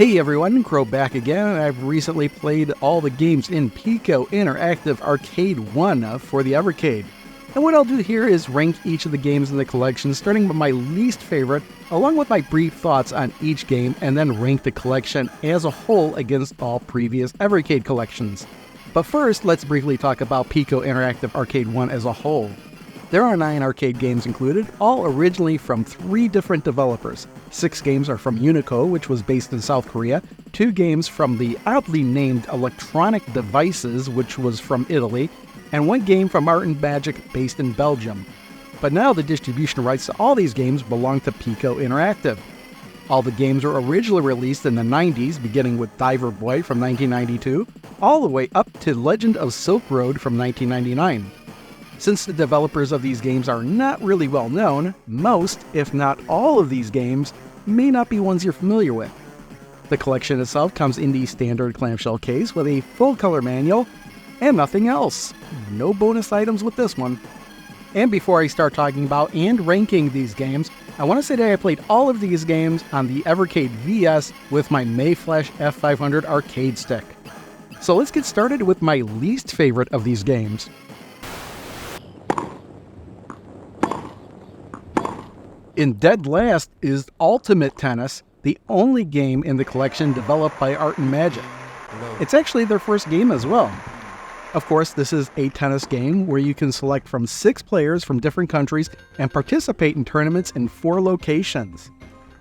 Hey everyone, Crow back again, and I've recently played all the games in Piko Interactive Arcade 1 for the Evercade. And what I'll do here is rank each of the games in the collection, starting with my least favorite, along with my brief thoughts on each game, and then rank the collection as a whole against all previous Evercade collections. But first, let's briefly talk about Piko Interactive Arcade 1 as a whole. There are 9 arcade games included, all originally from 3 different developers. 6 games are from Unico, which was based in South Korea, 2 games from the oddly named Electronic Devices, which was from Italy, and 1 game from Art and Magic, based in Belgium. But now the distribution rights to all these games belong to Piko Interactive. All the games were originally released in the 90s, beginning with Diver Boy from 1992, all the way up to Legend of Silkroad from 1999. Since the developers of these games are not really well known, most, if not all of these games, may not be ones you're familiar with. The collection itself comes in the standard clamshell case with a full-color manual and nothing else. No bonus items with this one. And before I start talking about and ranking these games, I want to say that I played all of these games on the Evercade VS with my Mayflash F500 arcade stick. So let's get started with my least favorite of these games. In dead last is Ultimate Tennis, the only game in the collection developed by Art and Magic. It's actually their first game as well. Of course, this is a tennis game where you can select from 6 players from different countries and participate in tournaments in 4 locations.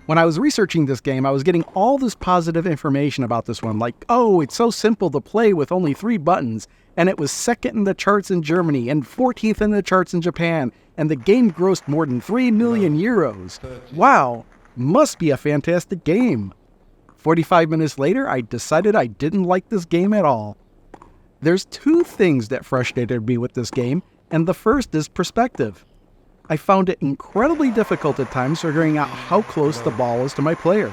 When I was researching this game, I was getting all this positive information about this one, like, oh, it's so simple to play with only 3 buttons, and it was 2nd in the charts in Germany and 14th in the charts in Japan, and the game grossed more than 3 million euros. Wow, must be a fantastic game. 45 minutes later, I decided I didn't like this game at all. There's 2 things that frustrated me with this game, and the first is perspective. I found it incredibly difficult at times figuring out how close the ball was to my player.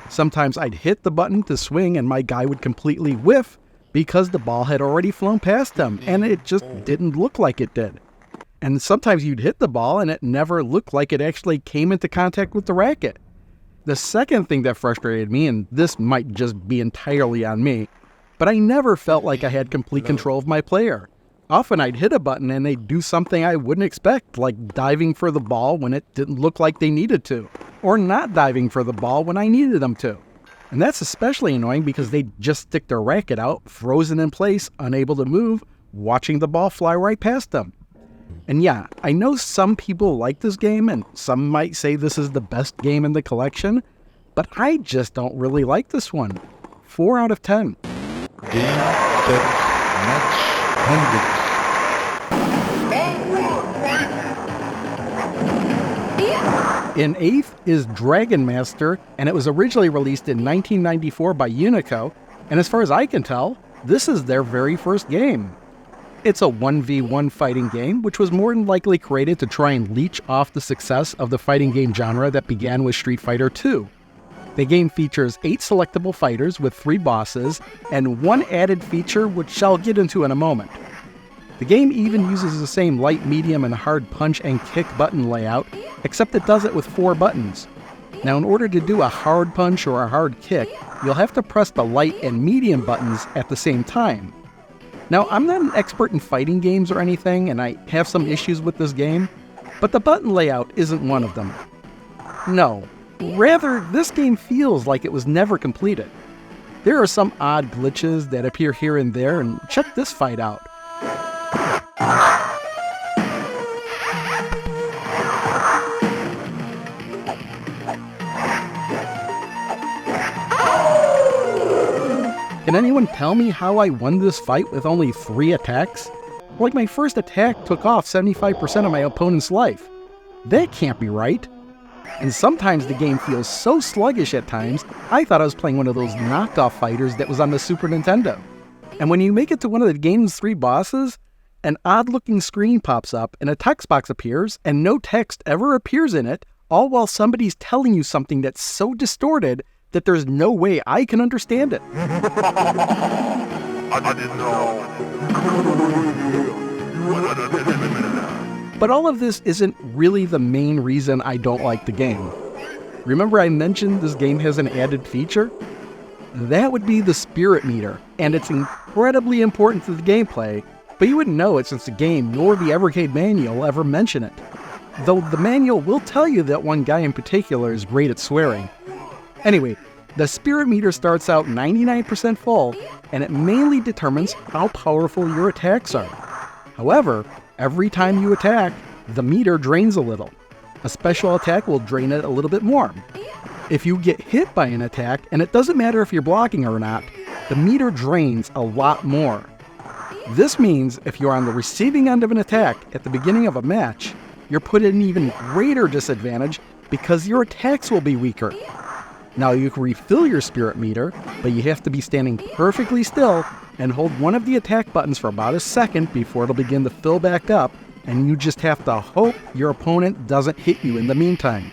Sometimes I'd hit the button to swing and my guy would completely whiff because the ball had already flown past him and it just didn't look like it did. And sometimes you'd hit the ball and it never looked like it actually came into contact with the racket. The second thing that frustrated me, and this might just be entirely on me, but I never felt like I had complete control of my player. Often I'd hit a button and they'd do something I wouldn't expect, like diving for the ball when it didn't look like they needed to, or not diving for the ball when I needed them to. And that's especially annoying because they'd just stick their racket out, frozen in place, unable to move, watching the ball fly right past them. And yeah, I know some people like this game and some might say this is the best game in the collection, but I just don't really like this one. 4 out of 10. Game, set, match, ended. In 8th is Dragon Master, and it was originally released in 1994 by Unico, and as far as I can tell, this is their very first game. It's a 1v1 fighting game, which was more than likely created to try and leech off the success of the fighting game genre that began with Street Fighter II. The game features 8 selectable fighters with 3 bosses, and 1 added feature which I'll get into in a moment. The game even uses the same light, medium, and hard punch and kick button layout, except it does it with 4 buttons. Now in order to do a hard punch or a hard kick, you'll have to press the light and medium buttons at the same time. Now I'm not an expert in fighting games or anything, and I have some issues with this game, but the button layout isn't one of them. No, rather this game feels like it was never completed. There are some odd glitches that appear here and there, and check this fight out. Can anyone tell me how I won this fight with only 3 attacks? Like my first attack took off 75% of my opponent's life. That can't be right. And sometimes the game feels so sluggish at times, I thought I was playing one of those knockoff fighters that was on the Super Nintendo. And when you make it to one of the game's 3 bosses, an odd-looking screen pops up and a text box appears, and no text ever appears in it, all while somebody's telling you something that's so distorted that there's no way I can understand it. I didn't know. But all of this isn't really the main reason I don't like the game. Remember I mentioned this game has an added feature? That would be the spirit meter, and it's incredibly important to the gameplay, but you wouldn't know it since the game nor the Evercade manual ever mention it. Though the manual will tell you that one guy in particular is great at swearing. Anyway, the spirit meter starts out 99% full, and it mainly determines how powerful your attacks are. However, every time you attack, the meter drains a little. A special attack will drain it a little bit more. If you get hit by an attack, and it doesn't matter if you're blocking or not, the meter drains a lot more. This means if you're on the receiving end of an attack at the beginning of a match, you're put at an even greater disadvantage because your attacks will be weaker. Now you can refill your spirit meter, but you have to be standing perfectly still and hold one of the attack buttons for about a second before it'll begin to fill back up, and you just have to hope your opponent doesn't hit you in the meantime.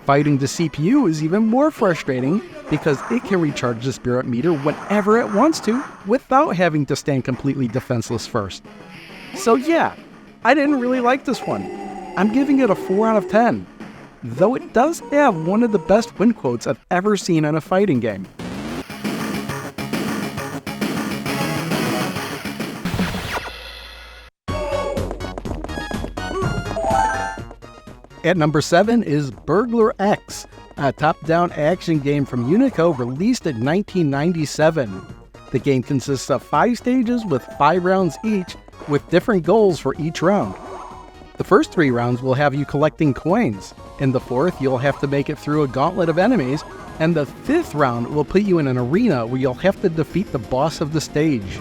Fighting the CPU is even more frustrating because it can recharge the spirit meter whenever it wants to without having to stand completely defenseless first. So yeah, I didn't really like this one. I'm giving it a 4 out of 10, though it does have one of the best win quotes I've ever seen in a fighting game. At number 7 is Burglar X, a top-down action game from Unico released in 1997. The game consists of 5 stages with 5 rounds each, with different goals for each round. The first 3 rounds will have you collecting coins. In the 4th, you'll have to make it through a gauntlet of enemies, and the 5th round will put you in an arena where you'll have to defeat the boss of the stage.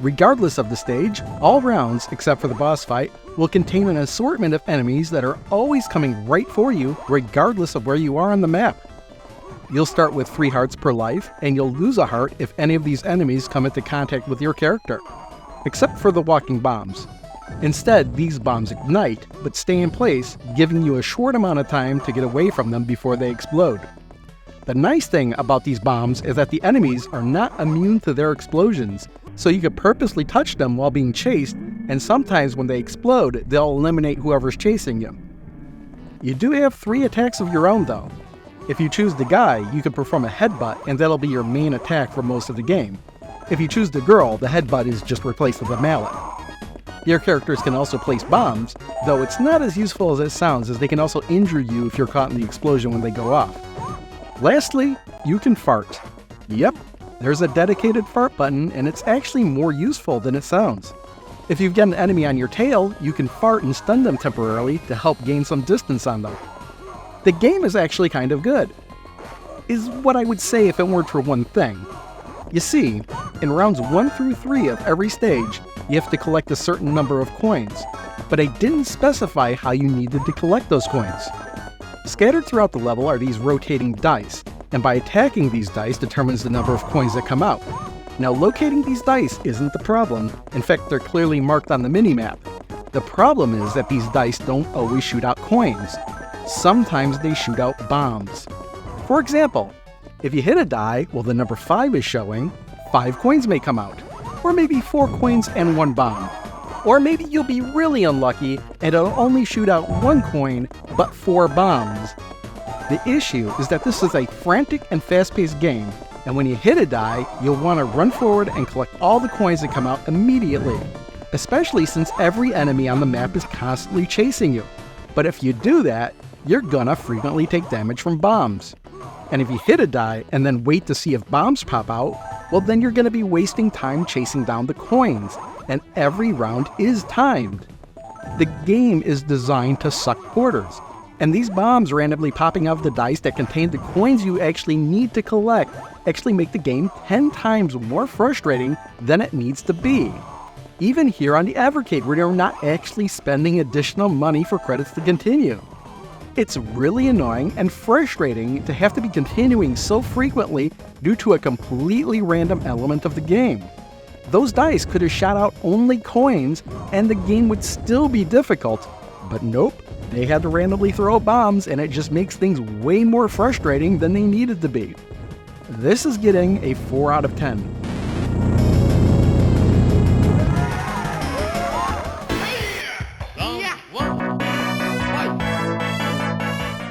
Regardless of the stage, all rounds, except for the boss fight, will contain an assortment of enemies that are always coming right for you, regardless of where you are on the map. You'll start with 3 hearts per life, and you'll lose a heart if any of these enemies come into contact with your character, except for the walking bombs. Instead, these bombs ignite, but stay in place, giving you a short amount of time to get away from them before they explode. The nice thing about these bombs is that the enemies are not immune to their explosions, so you can purposely touch them while being chased, and sometimes when they explode, they'll eliminate whoever's chasing you. You do have 3 attacks of your own though. If you choose the guy, you can perform a headbutt, and that'll be your main attack for most of the game. If you choose the girl, the headbutt is just replaced with a mallet. Your characters can also place bombs, though it's not as useful as it sounds, as they can also injure you if you're caught in the explosion when they go off. Lastly, you can fart. Yep, there's a dedicated fart button, and it's actually more useful than it sounds. If you've got an enemy on your tail, you can fart and stun them temporarily to help gain some distance on them. The game is actually kind of good, is what I would say if it weren't for one thing. You see, in rounds 1 through 3 of every stage, you have to collect a certain number of coins, but I didn't specify how you needed to collect those coins. Scattered throughout the level are these rotating dice, and by attacking these dice determines the number of coins that come out. Now, locating these dice isn't the problem. In fact, they're clearly marked on the minimap. The problem is that these dice don't always shoot out coins. Sometimes they shoot out bombs. For example, if you hit a die while the number 5 is showing, 5 coins may come out, or maybe 4 coins and 1 bomb. Or maybe you'll be really unlucky and it'll only shoot out 1 coin, but 4 bombs. The issue is that this is a frantic and fast-paced game, and when you hit a die, you'll want to run forward and collect all the coins that come out immediately, especially since every enemy on the map is constantly chasing you. But if you do that, you're gonna frequently take damage from bombs. And if you hit a die and then wait to see if bombs pop out, well then you're gonna be wasting time chasing down the coins, and every round is timed. The game is designed to suck quarters, and these bombs randomly popping out of the dice that contain the coins you actually need to collect actually make the game 10 times more frustrating than it needs to be. Even here on the Evercade, where you're not actually spending additional money for credits to continue. It's really annoying and frustrating to have to be continuing so frequently due to a completely random element of the game. Those dice could have shot out only coins and the game would still be difficult, but nope, they had to randomly throw bombs, and it just makes things way more frustrating than they needed to be. This is getting a 4 out of 10.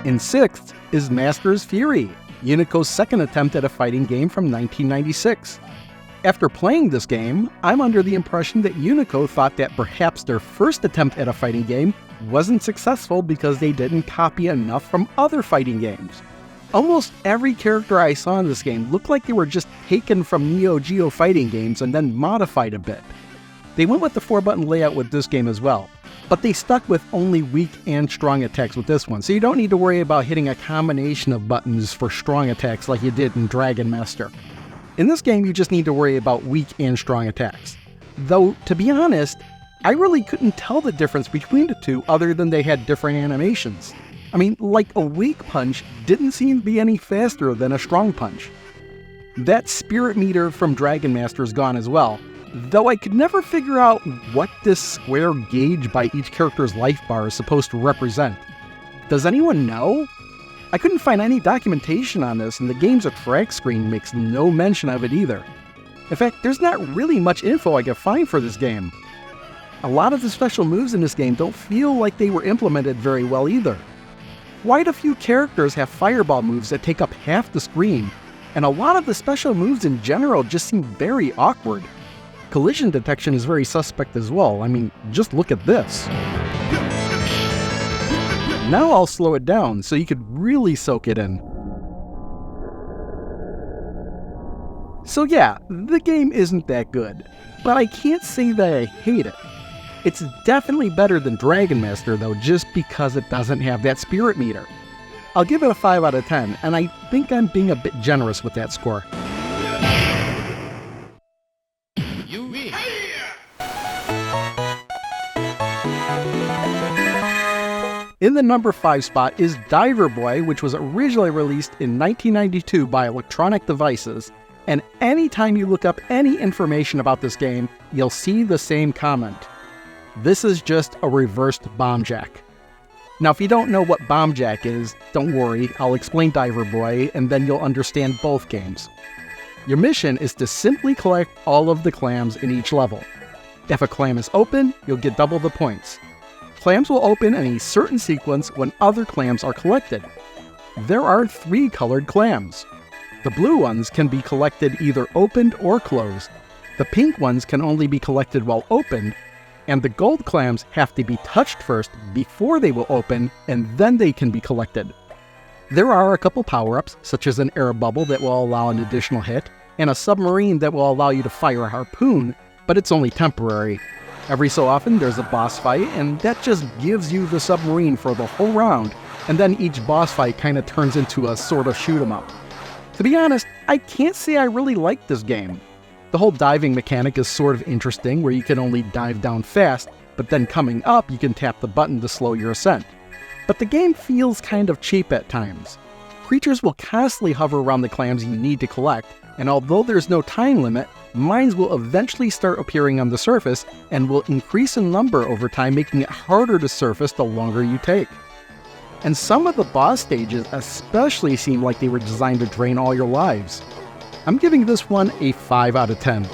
In 6th is Master's Fury, Unico's second attempt at a fighting game from 1996. After playing this game, I'm under the impression that Unico thought that perhaps their first attempt at a fighting game wasn't successful because they didn't copy enough from other fighting games. Almost every character I saw in this game looked like they were just taken from Neo Geo fighting games and then modified a bit. They went with the 4-button layout with this game as well, but they stuck with only weak and strong attacks with this one, so you don't need to worry about hitting a combination of buttons for strong attacks like you did in Dragon Master. In this game, you just need to worry about weak and strong attacks. Though, to be honest, I really couldn't tell the difference between the two other than they had different animations. I mean, like a weak punch didn't seem to be any faster than a strong punch. That spirit meter from Dragon Master is gone as well, though I could never figure out what this square gauge by each character's life bar is supposed to represent. Does anyone know? I couldn't find any documentation on this, and the game's track screen makes no mention of it either. In fact, there's not really much info I could find for this game. A lot of the special moves in this game don't feel like they were implemented very well either. Quite a few characters have fireball moves that take up half the screen, and a lot of the special moves in general just seem very awkward. Collision detection is very suspect as well. I mean, just look at this. Now I'll slow it down so you could really soak it in. So yeah, the game isn't that good, but I can't say that I hate it. It's definitely better than Dragon Master though, just because it doesn't have that spirit meter. I'll give it a 5 out of 10, and I think I'm being a bit generous with that score. In the number 5 spot is Diver Boy, which was originally released in 1992 by Electronic Devices, and anytime you look up any information about this game, you'll see the same comment. This is just a reversed Bomb Jack. Now if you don't know what Bomb Jack is, don't worry, I'll explain Diver Boy and then you'll understand both games. Your mission is to simply collect all of the clams in each level. If a clam is open, you'll get double the points. Clams will open in a certain sequence when other clams are collected. There are 3 colored clams. The blue ones can be collected either opened or closed. The pink ones can only be collected while opened, and the gold clams have to be touched first before they will open, and then they can be collected. There are a couple power-ups, such as an air bubble that will allow an additional hit, and a submarine that will allow you to fire a harpoon, but it's only temporary. Every so often there's a boss fight, and that just gives you the submarine for the whole round, and then each boss fight kinda turns into a sort of shoot 'em up. To be honest, I can't say I really like this game. The whole diving mechanic is sort of interesting, where you can only dive down fast, but then coming up you can tap the button to slow your ascent. But the game feels kind of cheap at times. Creatures will constantly hover around the clams you need to collect, and although there's no time limit, mines will eventually start appearing on the surface and will increase in number over time, making it harder to surface the longer you take. And some of the boss stages especially seem like they were designed to drain all your lives. I'm giving this one a 5 out of 10.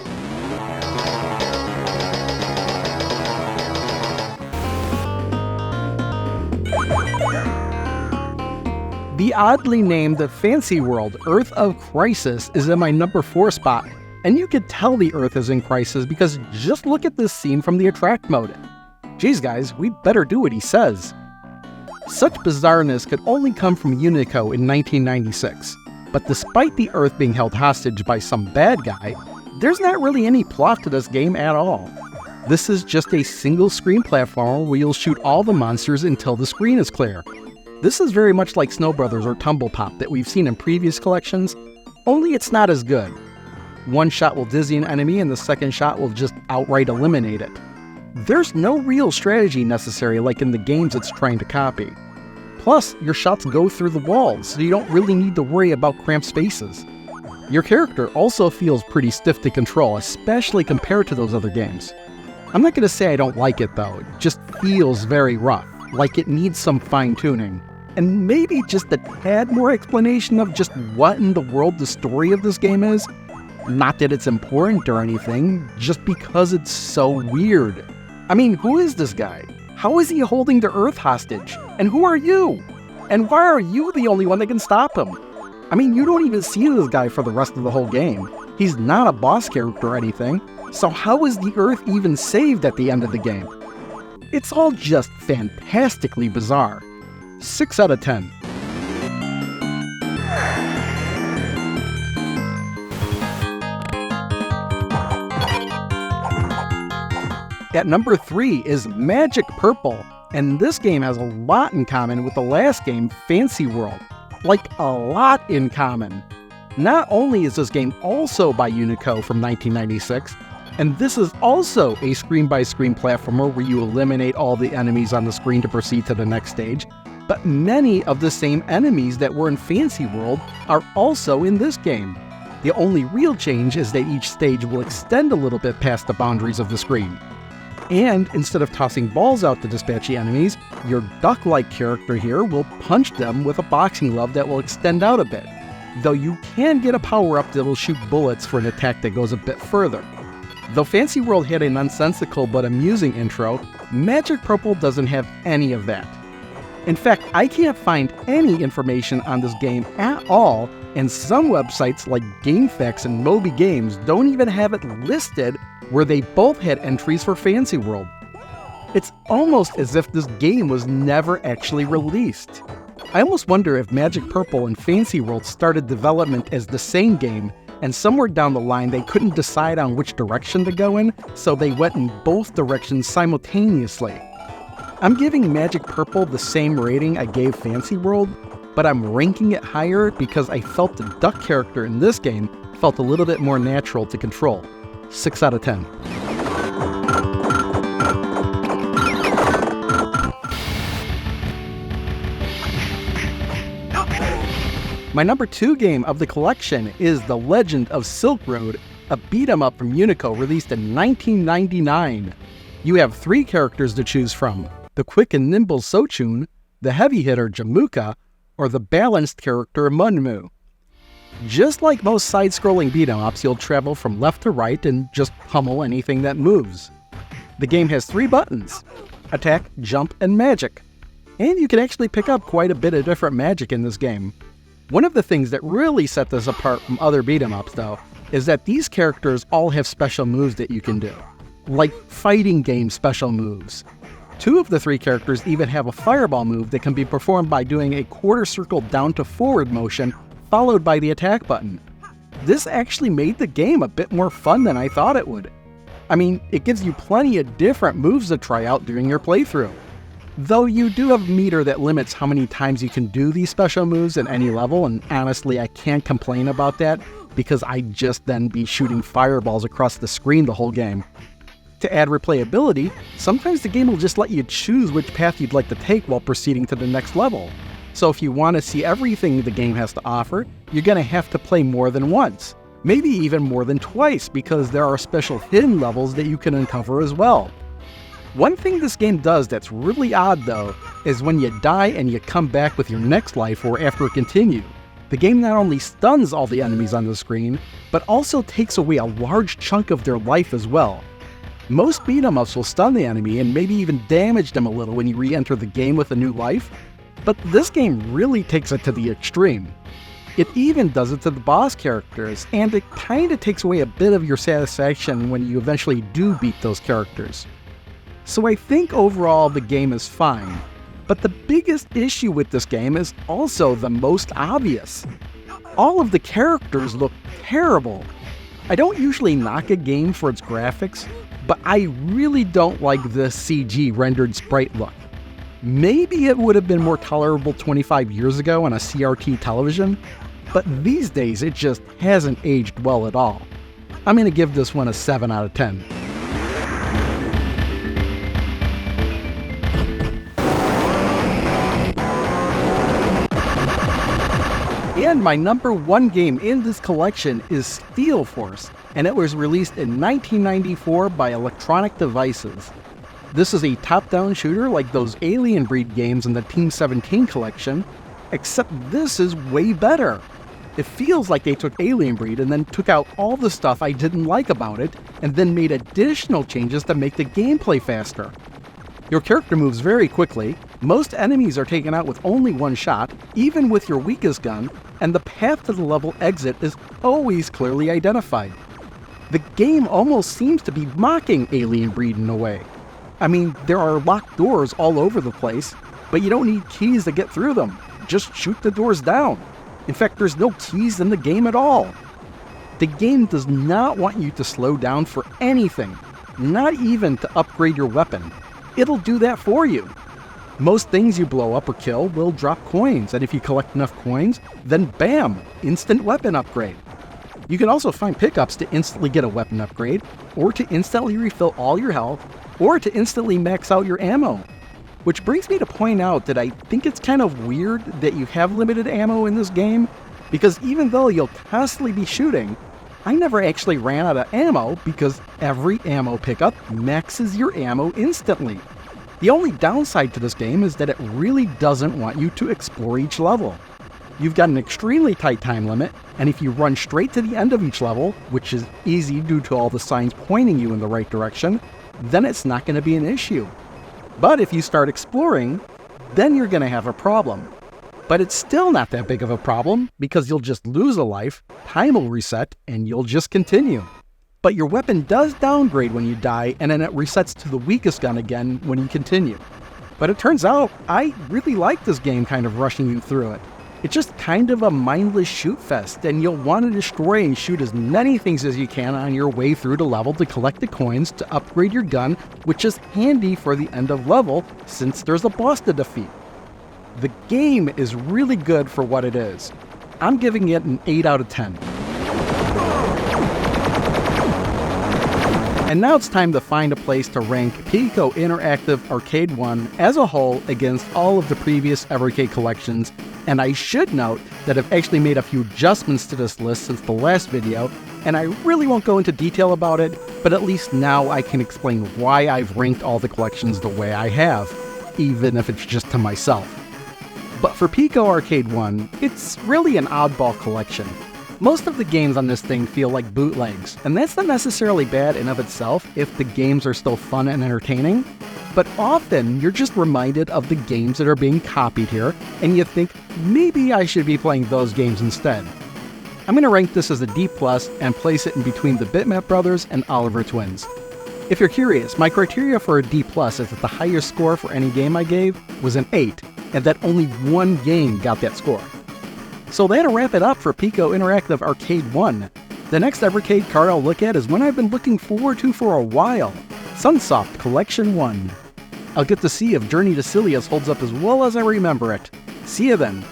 The oddly named Fancy World Earth of Crisis is in my number 4 spot, and you could tell the Earth is in crisis because just look at this scene from the attract mode. Geez guys, we better do what he says. Such bizarreness could only come from Unico in 1996, but despite the Earth being held hostage by some bad guy, there's not really any plot to this game at all. This is just a single screen platformer where you'll shoot all the monsters until the screen is clear. This is very much like Snow Brothers or Tumble Pop that we've seen in previous collections, only it's not as good. One shot will dizzy an enemy and the second shot will just outright eliminate it. There's no real strategy necessary like in the games it's trying to copy. Plus, your shots go through the walls, so you don't really need to worry about cramped spaces. Your character also feels pretty stiff to control, especially compared to those other games. I'm not going to say I don't like it though, it just feels very rough, like it needs some fine-tuning. And maybe just a tad more explanation of just what in the world the story of this game is. Not that it's important or anything, just because it's so weird. I mean, who is this guy? How is he holding the Earth hostage? And who are you? And why are you the only one that can stop him? I mean, you don't even see this guy for the rest of the whole game. He's not a boss character or anything, so how is the Earth even saved at the end of the game? It's all just fantastically bizarre. 6 out of 10. At number 3 is Magic Purple, and this game has a lot in common with the last game, Fancy World. Like, a lot in common. Not only is this game also by Unico from 1996, and this is also a screen-by-screen platformer where you eliminate all the enemies on the screen to proceed to the next stage, but many of the same enemies that were in Fancy World are also in this game. The only real change is that each stage will extend a little bit past the boundaries of the screen. And instead of tossing balls out to dispatch the enemies, your duck-like character here will punch them with a boxing glove that will extend out a bit, though you can get a power-up that will shoot bullets for an attack that goes a bit further. Though Fancy World had a nonsensical but amusing intro, Magic Purple doesn't have any of that. In fact, I can't find any information on this game at all, and some websites like GameFAQs and Moby Games don't even have it listed where they both had entries for Fancy World. It's almost as if this game was never actually released. I almost wonder if Magic Purple and Fancy World started development as the same game, and somewhere down the line they couldn't decide on which direction to go in, so they went in both directions simultaneously. I'm giving Magic Purple the same rating I gave Fancy World, but I'm ranking it higher because I felt the duck character in this game felt a little bit more natural to control. 6 out of 10. My number 2 game of the collection is The Legend of Silkroad, a beat-em-up from Unico released in 1999. You have 3 characters to choose from: the quick and nimble Sochun, the heavy hitter Jamuka, or the balanced character Munmu. Just like most side-scrolling beat-em-ups, you'll travel from left to right and just pummel anything that moves. The game has 3 buttons: attack, jump, and magic. And you can actually pick up quite a bit of different magic in this game. One of the things that really set this apart from other beat-em-ups, though, is that these characters all have special moves that you can do, like fighting game special moves. 2 of the 3 characters even have a fireball move that can be performed by doing a quarter circle down to forward motion, followed by the attack button. This actually made the game a bit more fun than I thought it would. I mean, it gives you plenty of different moves to try out during your playthrough. Though you do have a meter that limits how many times you can do these special moves at any level, and honestly I can't complain about that, because I'd just then be shooting fireballs across the screen the whole game. To add replayability, sometimes the game will just let you choose which path you'd like to take while proceeding to the next level. So if you want to see everything the game has to offer, you're going to have to play more than once. Maybe even more than twice, because there are special hidden levels that you can uncover as well. One thing this game does that's really odd though, is when you die and you come back with your next life or after a continue, the game not only stuns all the enemies on the screen, but also takes away a large chunk of their life as well. Most beat-em-ups will stun the enemy and maybe even damage them a little when you re-enter the game with a new life, but this game really takes it to the extreme. It even does it to the boss characters, and it kinda takes away a bit of your satisfaction when you eventually do beat those characters. So I think overall the game is fine, but the biggest issue with this game is also the most obvious. All of the characters look terrible. I don't usually knock a game for its graphics, but I really don't like the CG rendered sprite look. Maybe it would have been more tolerable 25 years ago on a CRT television, but these days it just hasn't aged well at all. I'm going to give this one a 7 out of 10. And my number 1 game in this collection is Steel Force, and it was released in 1994 by Electronic Devices. This is a top-down shooter like those Alien Breed games in the Team 17 collection, except this is way better. It feels like they took Alien Breed and then took out all the stuff I didn't like about it, and then made additional changes to make the gameplay faster. Your character moves very quickly, Most enemies are taken out with only one shot, even with your weakest gun, and the path to the level exit is always clearly identified. The game almost seems to be mocking Alien Breed in a way. I mean, there are locked doors all over the place, but you don't need keys to get through them. Just shoot the doors down. In fact, there's no keys in the game at all. The game does not want you to slow down for anything, not even to upgrade your weapon. It'll do that for you. Most things you blow up or kill will drop coins, and if you collect enough coins, then bam, instant weapon upgrade. You can also find pickups to instantly get a weapon upgrade, or to instantly refill all your health, or to instantly max out your ammo. Which brings me to point out that I think it's kind of weird that you have limited ammo in this game, because even though you'll constantly be shooting, I never actually ran out of ammo because every ammo pickup maxes your ammo instantly. The only downside to this game is that it really doesn't want you to explore each level. You've got an extremely tight time limit, and if you run straight to the end of each level, which is easy due to all the signs pointing you in the right direction, then it's not going to be an issue. But if you start exploring, then you're going to have a problem. But it's still not that big of a problem, because you'll just lose a life, time will reset, and you'll just continue. But your weapon does downgrade when you die, and then it resets to the weakest gun again when you continue. But it turns out, I really like this game kind of rushing you through it. It's just kind of a mindless shoot fest, and you'll want to destroy and shoot as many things as you can on your way through the level to collect the coins to upgrade your gun, which is handy for the end of level since there's a boss to defeat. The game is really good for what it is. I'm giving it an 8 out of 10. And now it's time to find a place to rank Piko Interactive Arcade 1 as a whole against all of the previous Evercade collections, and I should note that I've actually made a few adjustments to this list since the last video, and I really won't go into detail about it, but at least now I can explain why I've ranked all the collections the way I have, even if it's just to myself. But for Piko Arcade 1, it's really an oddball collection. Most of the games on this thing feel like bootlegs, and that's not necessarily bad in of itself if the games are still fun and entertaining, but often you're just reminded of the games that are being copied here, and you think, maybe I should be playing those games instead. I'm going to rank this as a D+, and place it in between the Bitmap Brothers and Oliver Twins. If you're curious, my criteria for a D+ is that the highest score for any game I gave was an 8, and that only one game got that score. So that'll wrap it up for Piko Interactive Arcade 1. The next Evercade card I'll look at is one I've been looking forward to for a while, Sunsoft Collection 1. I'll get to see if Journey to Silius holds up as well as I remember it. See you then.